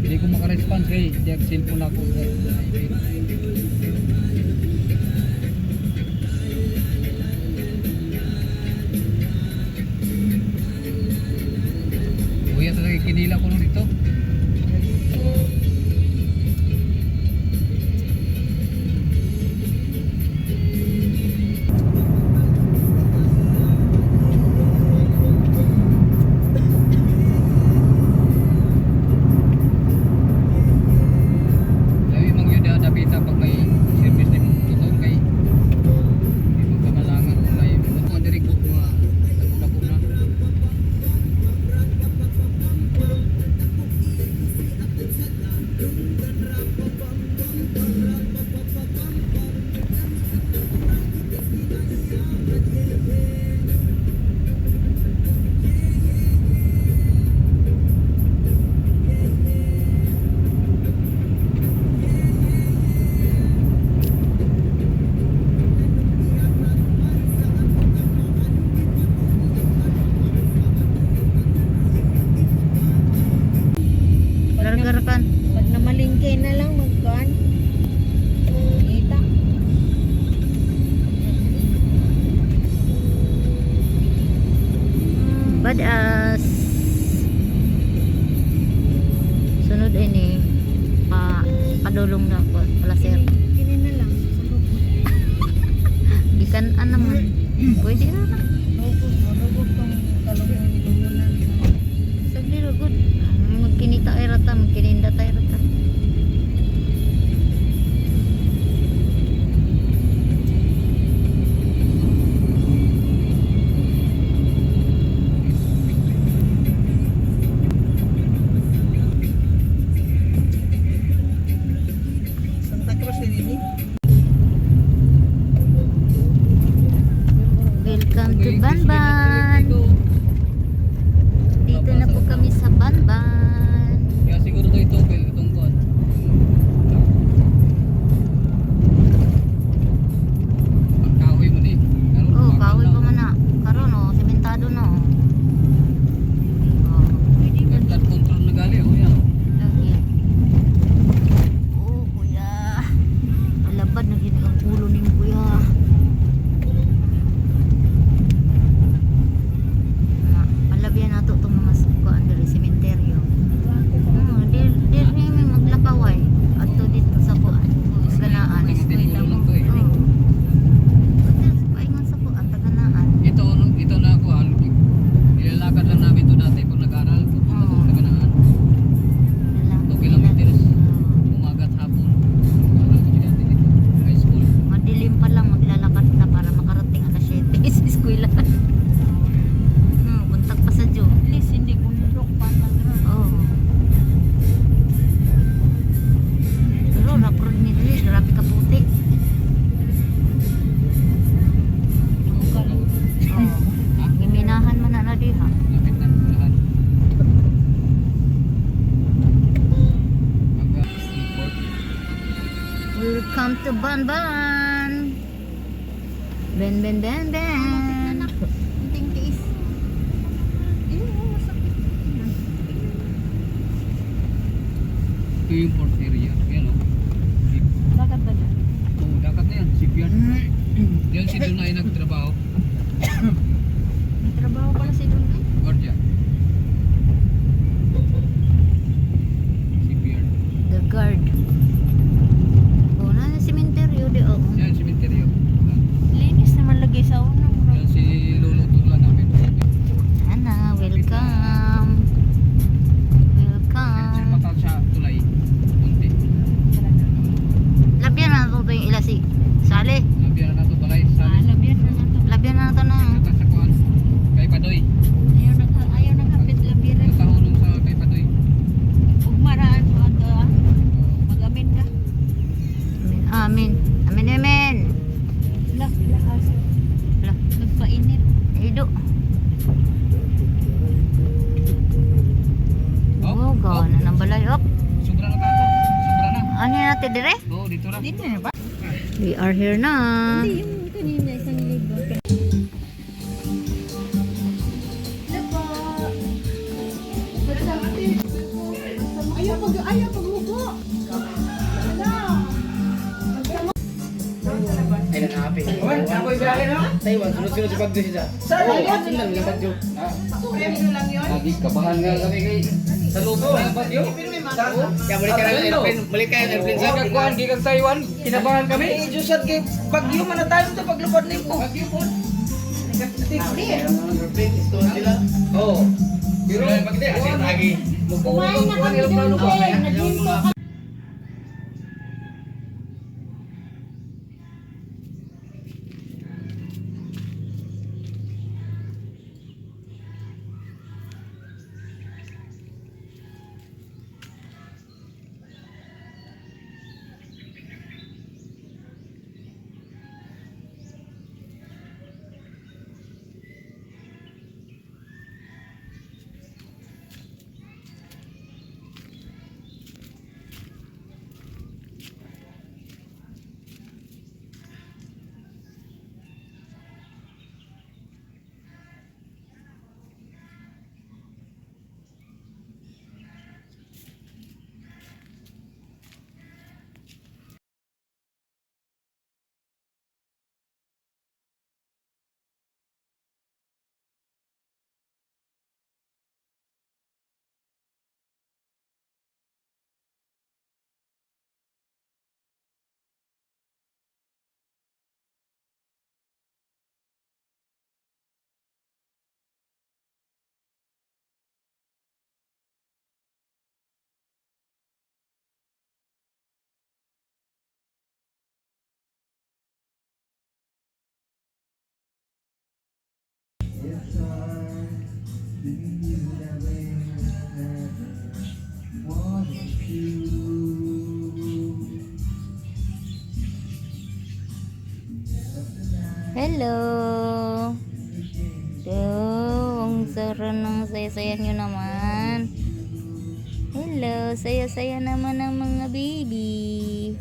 Hindi ko maka-response kay hindi ang cellphone ako. Kuya talaga kinila ko nung dito. Pag namalingke na lang magkuhan. Kita. Badas. Sunod ini padulong na ako pala sir. Kini na lang. Gikan naman. Pwede na. Rugog tong kalungan ni Lumunan. Sagli rugod. Magkinita ay rata, magkininda tayo rata. Santa Cruz ini. Welcome to Banban. Dito na po kami sa Banban. Kaya siguro to ito itong kuan. Kahoy mo ni. Oh, kahoy pa man na. Karon oh, sementado na oh. Oh, pwede ba? Flood control na gali oh yan. Lagi. Oh, kuya. Alabad na gini ang ulo ni kuya. Palabyan nato itong mga kuan diri sementeryo. Dir ni may maglakaway ato dito sa kuan. Taganaan. Paingon sa kuan taganaan. Ito na ako nilalakad lang namin to dati pag nag-aral pupunta sa Taganaan. 2 kilometers umaga at hapon. Aral ko dati dito high school. Madilim pa lang maglalakad na para makarating alas 7 sa eskwela. Buntag pa sa Diyo. At least hindi bundok pa nagra. Oh. Pero rapro ni dili, grabe ka puti. Oh. Giminahan man na diha. Lapit na lahat. Mag-import. Welcome to Banban. Ben. Kunting tiis. Ito yung port area. Yan o. Dagat ba dyan? Oh, dakat na yan. Shipyard. Yan si Dunay nagtrabaho. May trabaho pala si Dunay. Guardia. Shipyard. The guard. Oh, na sementeryo di oh. Yan, cementerio. Linis naman lagi sa unang. Yan si Lolo Tula namin. Ana, welcome. Welcome. Bakal siya tulay. Kunti. Labyan na to yung ilasi. Sali. Labihan na ito balay. Sabi. Labyan na nato. Labyan na to na. Ito sa kuhan. Kay Padoy. Ayaw nakapit labyan. Ito tahulong sa kay Padoy. Ug maraan mo ato ah. Magamin ka. Amin. Amin. Lakas. Lah, Nagpainit. ido. Oh, Oh, gawa na ng balay. Oh, Sobra na tayo. Sobra na. ano yan natin dire? Oo, dito na. Dito na ba? We are here na. Hindi yung kanina isang libo. Ayaw ko ayaw pagmuko. Ay, nanahapi. Kaman, ako yung biyahe na? Taiwan, sunod-sunod si Bagyo siya. Saan Oo, yan? sunod nga Bagyo. Premyo lang yun. Lagi, kabahan nga kami kay... Sa luto ng Bagyo. Kaya balik ka ng airplane. Balik ka ng airplane sa... Kagkuhan, gigang Taiwan. Kinabahan kami. Eh, Diyosat kay Bagyo man na tayo ito paglupad na po. Bagyo po. Airplane, stone sila. Oo. Pero, pag di, asin lagi. Kumain na kami doon din. Naghinto kami. Hello. Ang sarap ng saya-saya nyo naman. Hello, saya-saya naman ang mga baby.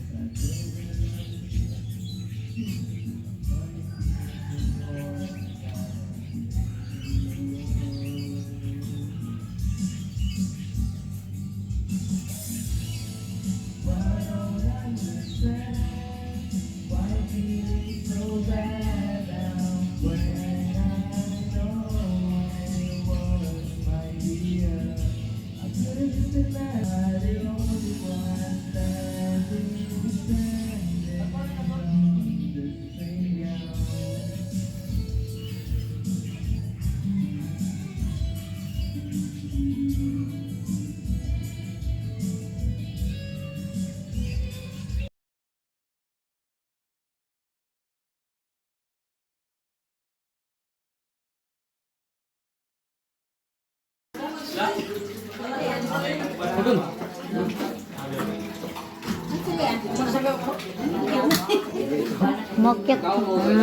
Makit,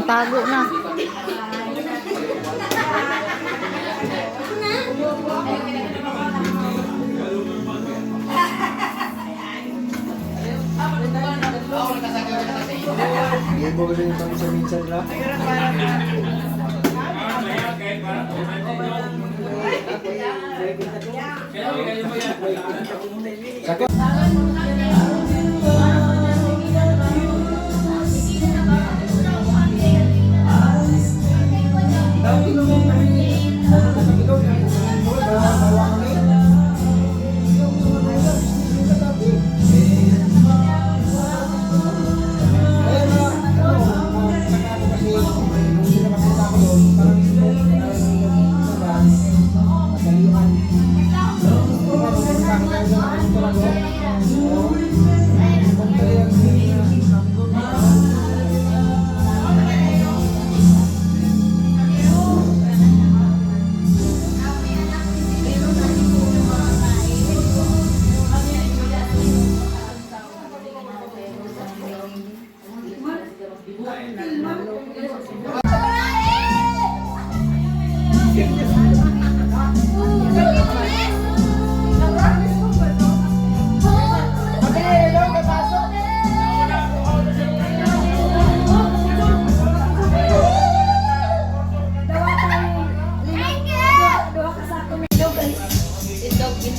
tago na. Ibo ko din kami sa minsan lang. Madalian.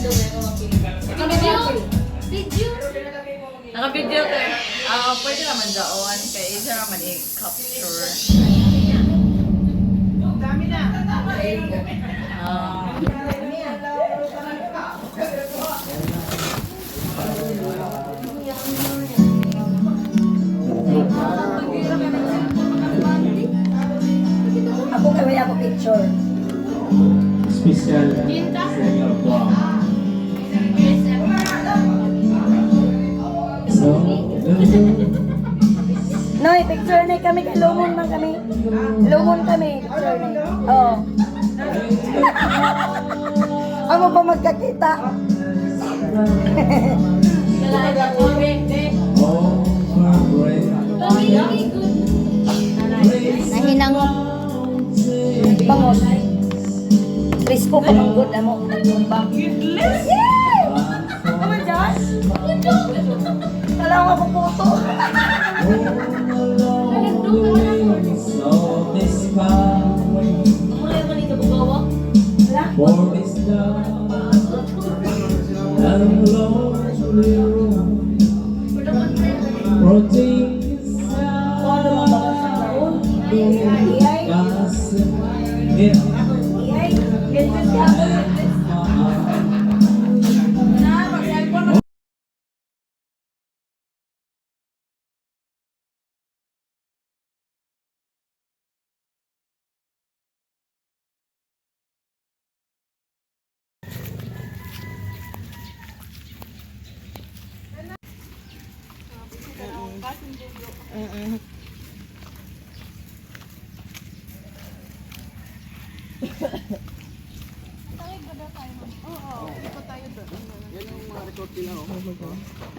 Naka-video ko eh. Pwede naman daon. Kaya isa naman i-capture. Dami na. Ako kaya ako picture. Special Senior Prom. So, Noy, picture na kami kay Lumon man kami. Lumon kami, picture na. Oo. Amo pa magkakita. all my brain. Nahinangok. Bangos. Rispo pa ng good amo. Nagtumbang. Yay! Oh my gosh! Kala ko puputo. So this pathway for this love and lonely room, protein sound, gossip, it.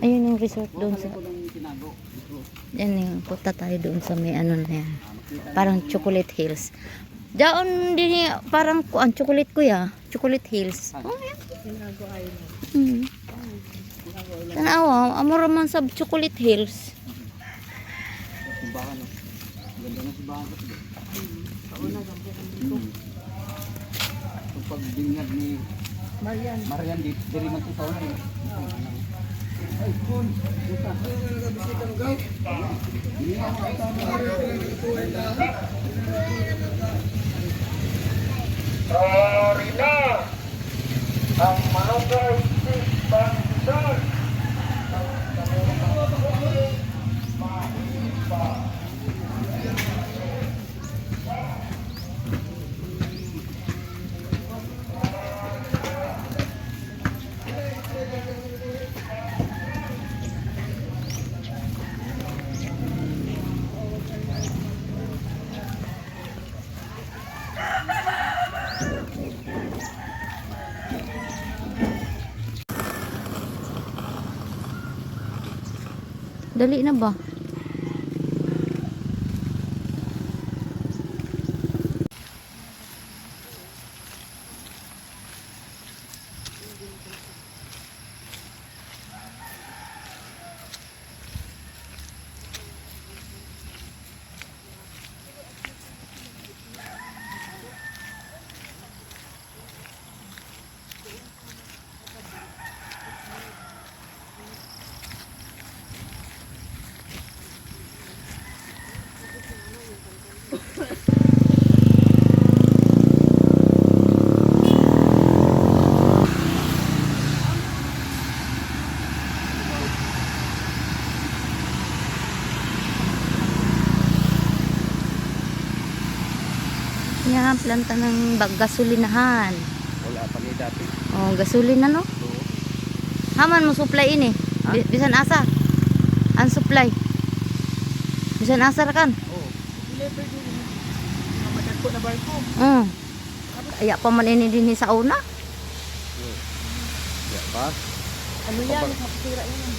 Ayun yung resort doon sa... Yan yung punta tayo doon sa may ano na yan. Parang Chocolate Hills. Doon din parang ang chocolate kuya. Chocolate Hills. Oh, yan. Tanawa, amor man sa Chocolate Hills. Simbahan, no? Ganda ng simbahan kasi doon. Yung pagbinyag ni Marian diri man ito na yun. Ay, kun. Buta. Florida, ang malunggay Banson. Dali na ba? Yan, planta ng gasolinahan. Wala pa ni dati. Oh, gasolina no? Haman mo supply ini. Bisan asa. Ang supply. Bisan asa ra kan? Oo. Madagko na barko. Kaya pa man ini din sa una. Ya ba? Ano yan? Makasira yan.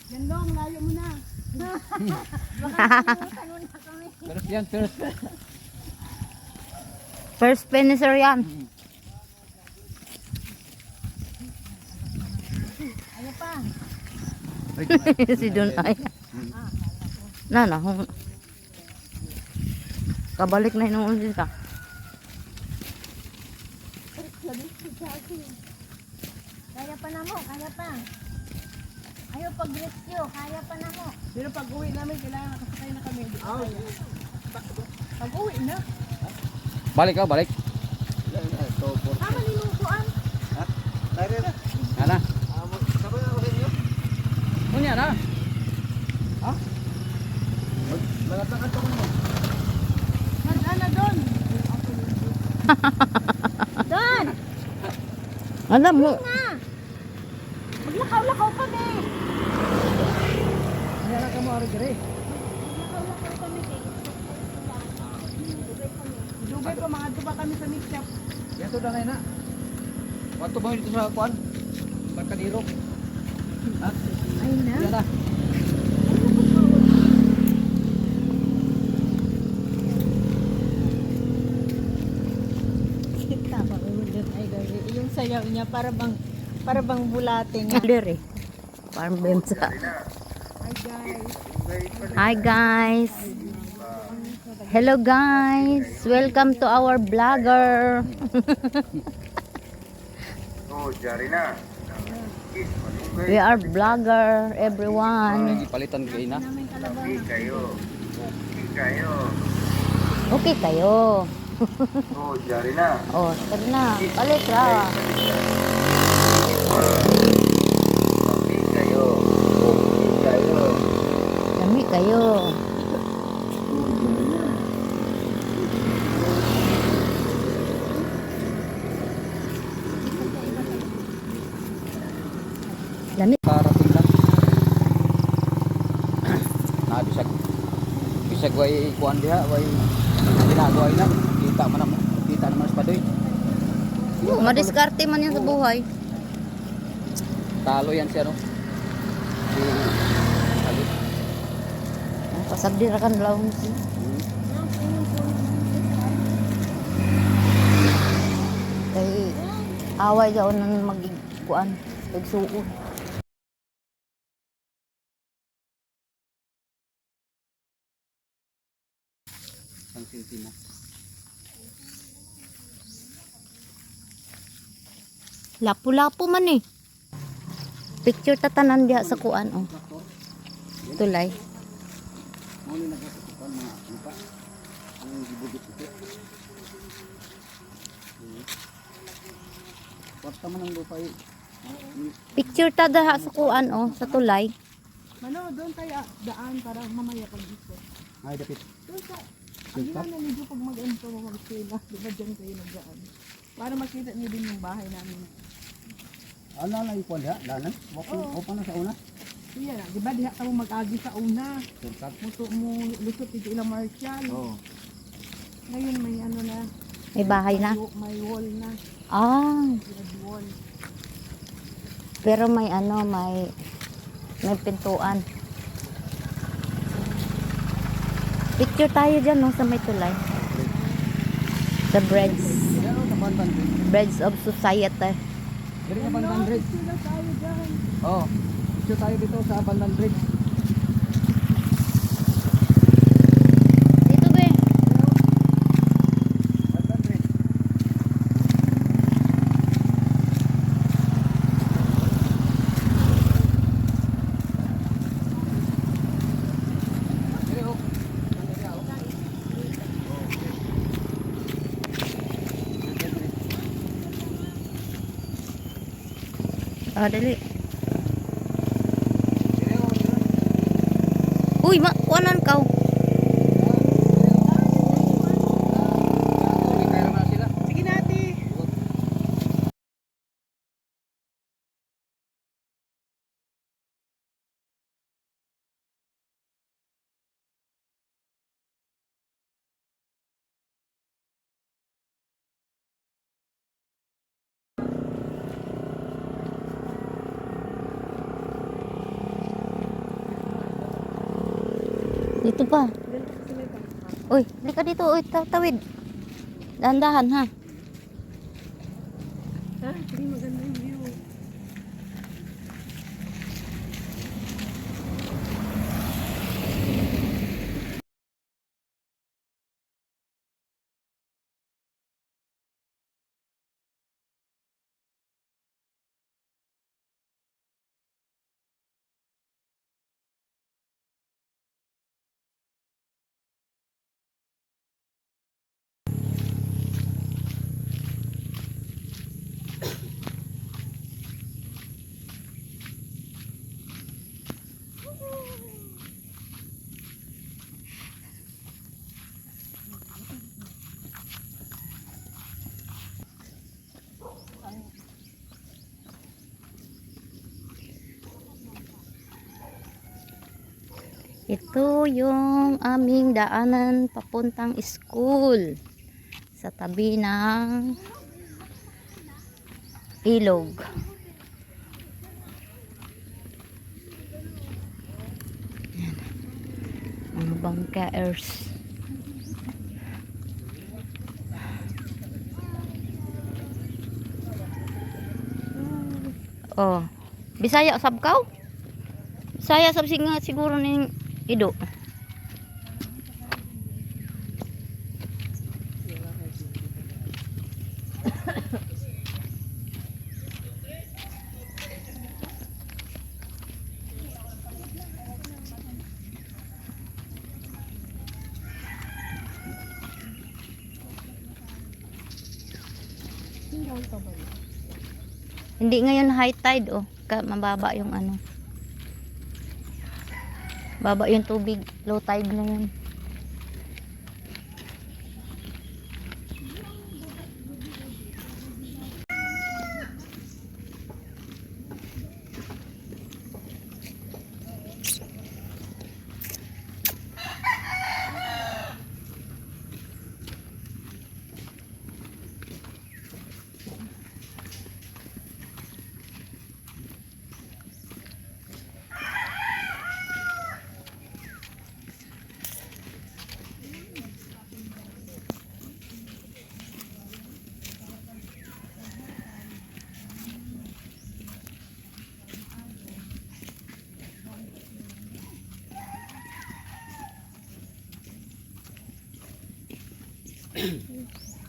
Yan dong, layo mo na. First yan, first. First finisher yan. Si Don ay. Na. Kabalik na inuun din ka. Kaya pa na mo, kaya pa. Ayaw pag-rescue, kaya pa na mo. Pero pag uwi namin, kailangan nakasakay na kami. Pag uwi na. Balik ka, balik. Tama nilusuan. Ana. Kunya na. Mag-ana doon. Doon! Alam mo, Maglakaw-lakaw kami. Kunya ka mo ari dire. Maglakaw-lakaw kami. Dugay ko, mga tuba kami sa mix shop. Yato na na. Wato ba dito sa kuan? Barkadiro. Ha? Ay na. Yan na. Kita pa ulit ay gabi. Yung sayaw niya para bang bulate nga. leader eh. Parang bensa. Hi guys. Hello guys. Welcome to our vlogger. Oh, jari na. We are vlogger everyone. Palitan kay na. Hindi kayo. Hindi kayo. Okay kayo. Oh, jari na. Oh, tara na. Balik ra. Hindi kayo. Hindi kayo. Dami kayo. Dami. Parating lang. Na bisag way kuan diha way ginagawa lang. Kita naman sa padoy. Madiskarte man yan sa buhay. Talo yan siya no. Si Talo. Pasagdi ra kan lawon. Kay away daw nang magkuan, pagsuon. Ang sintina. Lapu-lapu man eh. Picture tatanan diha sa kuan oh. Tulay. Mo ni nagkatukan mga lupa. Ang gibugit ito. Kwarta man ang lupa eh. Picture ta diha sa kuan oh, sa tulay. Mano, doon tayo daan para mamaya pag dito. Ay dapit. Doon sa, ang na medyo pag mag-ento mo mag-sila, di ba dyan kayo nagdaan? Para makita niyo din yung bahay namin. Ano na ikuan diha? Danan? Opo na sa una. Iya na, di ba diha ka mo mag-agi sa una? Turkad. Muto mo lusot dito ilang Marshall. Oo. Ngayon may ano na, May bahay na. may wall na, Ah, red wall. pero may ano, may pintuan. Picture tayo dyan no, sa may tulay. The Breads. Pero sa Bandan Bridge. Breads of Society. Diri sa Bandan Bridge. Sila tayo dyan. Oo. Dito tayo dito sa Bandan Bridge. Dito be. Bandan Bridge. Diri oh. Ah, dali. Diri oh. Uy, kuanan ka. Uwi kayo na sila. Sige natin. Dito pa. Ganito kasi may pangka. Uy, halika dito. Uy, tawid. Dahan-dahan ha. Ha? Hindi maganda yung view. Ito yung aming daanan papuntang school. Sa tabi ng ilog. Ayan. Mga bangkaers. Oh, Bisaya sab kaw? Bisaya sab siguro ning Ido. Hindi ngayon high tide oh. Mababa yung ano. Baba yung tubig, low tide na yun.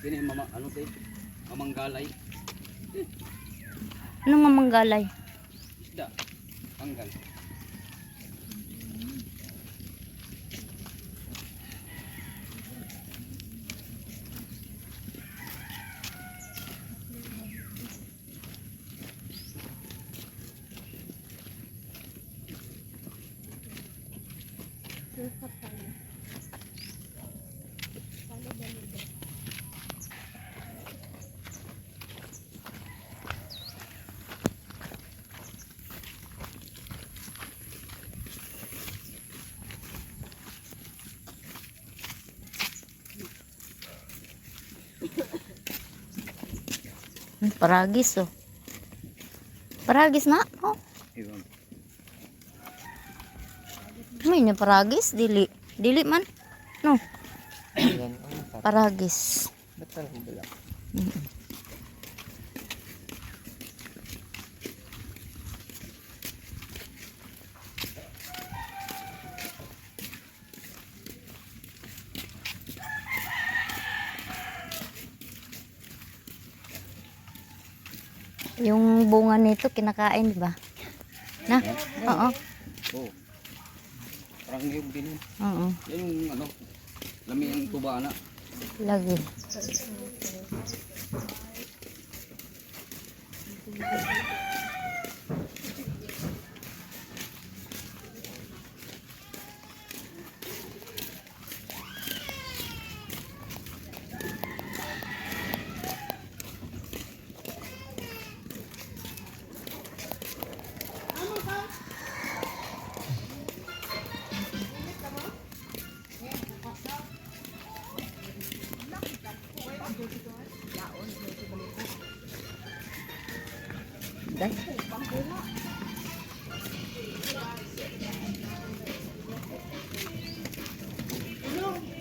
Kini mama ano te? Mamanggalay. Anong mamanggalay? Isda. Panggal. Paragis oh. Paragis na oh. Iwan. May na paragis dili. Dili man. No. Paragis. Betul pula. Yung bunga nito kinakain, di ba? Na? Oo. Oh. Parang yung din. Oo. Yan yung ano, lami ang tuba na. Lagi.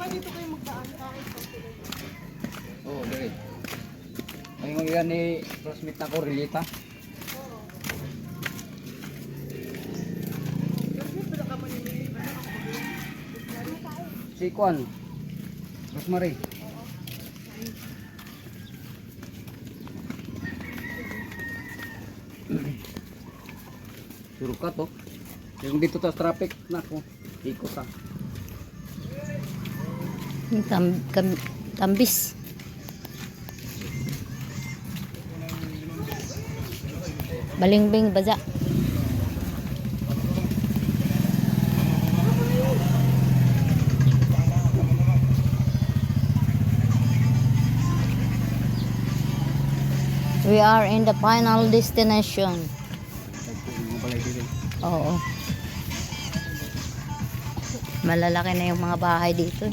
dito kayo magdaan kahit Oo, okay. Ay, mga yan ni Rosmith na ko, Relita. Si Kwan. Rosemary. Suro ka to. Yung dito sa traffic, nako. Ikot ka. Yung tambis. Balingbing baza. We are in the final destination. Oo. Malalaki na yung mga bahay dito.